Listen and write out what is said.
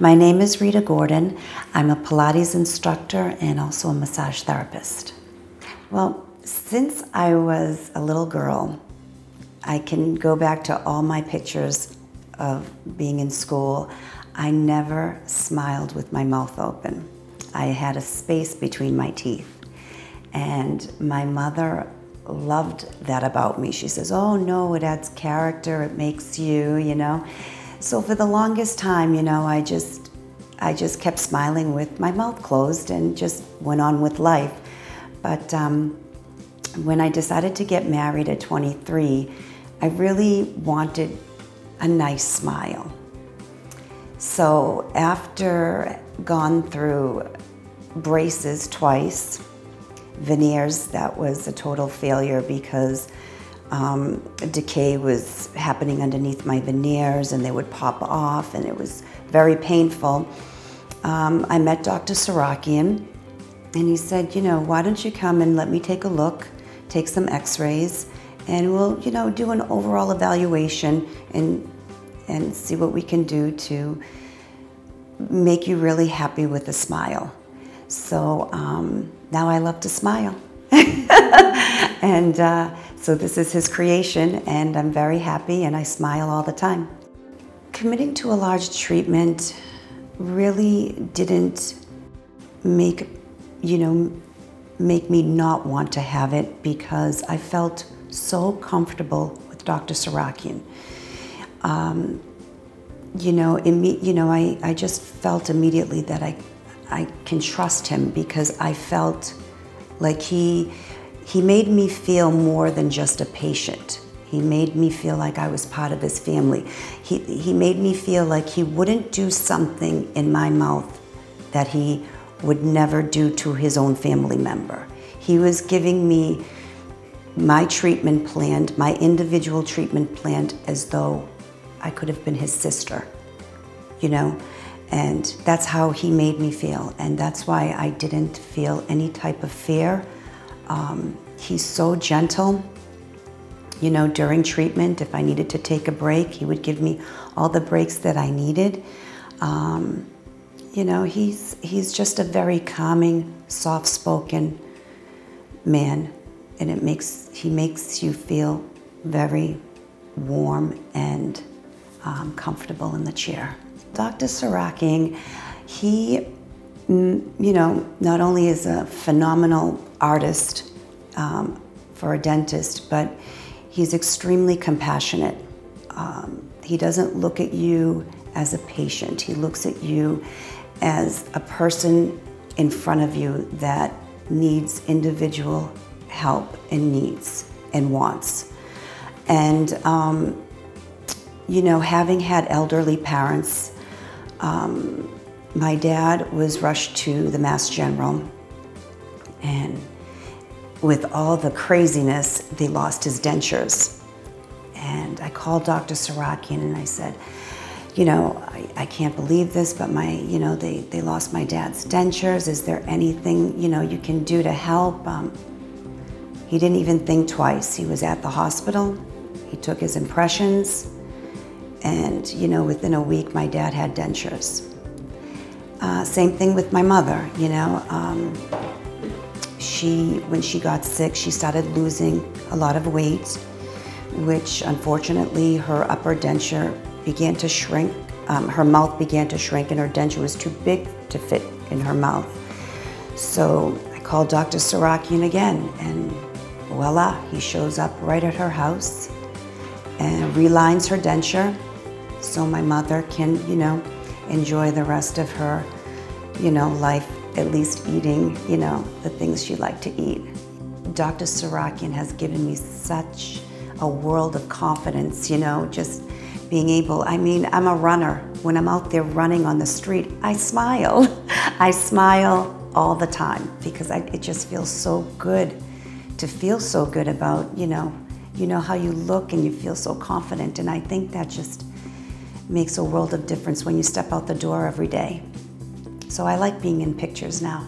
My name is Rita Gordon. I'm a Pilates instructor and also a massage therapist. Well, since I was a little girl, I can go back to all my pictures of being in school. I never smiled with my mouth open. I had a space between my teeth. And my mother loved that about me. She says, oh no, it adds character, it makes you, you know. So for the longest time, you know, I just kept smiling with my mouth closed and just went on with life. But when I decided to get married at 23, I really wanted a nice smile. So after gone through braces twice, veneers, that was a total failure because decay was happening underneath my veneers and they would pop off and it was very painful. I met Dr. Sirakian and he said, you know, why don't you come and let me take a look, take some x-rays, and we'll, you know, do an overall evaluation and see what we can do to make you really happy with a smile. So now I love to smile. And so this is his creation and I'm very happy and I smile all the time. Committing to a large treatment really didn't make me not want to have it because I felt so comfortable with Dr. Sirakian. I just felt immediately that I can trust him because I felt like he made me feel more than just a patient. He made me feel like I was part of his family. He made me feel like he wouldn't do something in my mouth that he would never do to his own family member. He was giving me my treatment plan, my individual treatment plan, as though I could have been his sister, you know? And that's how he made me feel. And that's why I didn't feel any type of fear. He's so gentle. You know, during treatment, if I needed to take a break, he would give me all the breaks that I needed. You know, he's just a very calming, soft-spoken man. And he makes you feel very warm and comfortable in the chair. Dr. Sirakian, he, you know, not only is a phenomenal artist for a dentist, but he's extremely compassionate. He doesn't look at you as a patient. He looks at you as a person in front of you that needs individual help and needs and wants. And, you know, having had elderly parents, my dad was rushed to the Mass General, and with all the craziness, they lost his dentures. And I called Dr. Sirakian and I said, you know, I can't believe this, but you know, they lost my dad's dentures. Is there anything, you know, you can do to help? He didn't even think twice. He was at the hospital. He took his impressions. And, you know, within a week, my dad had dentures. Same thing with my mother, you know. When she got sick, she started losing a lot of weight, which unfortunately her upper denture began to shrink. Her mouth began to shrink and her denture was too big to fit in her mouth. So I called Dr. Sirakian again and voila, he shows up right at her house and relines her denture so my mother can, you know, enjoy the rest of her, you know, life, at least eating, you know, the things she liked to eat. Dr. Sirakian has given me such a world of confidence, you know, just being able, I mean, I'm a runner. When I'm out there running on the street, I smile. I smile all the time because it just feels so good to feel so good about, you know how you look and you feel so confident. And I think that just makes a world of difference when you step out the door every day. So I like being in pictures now.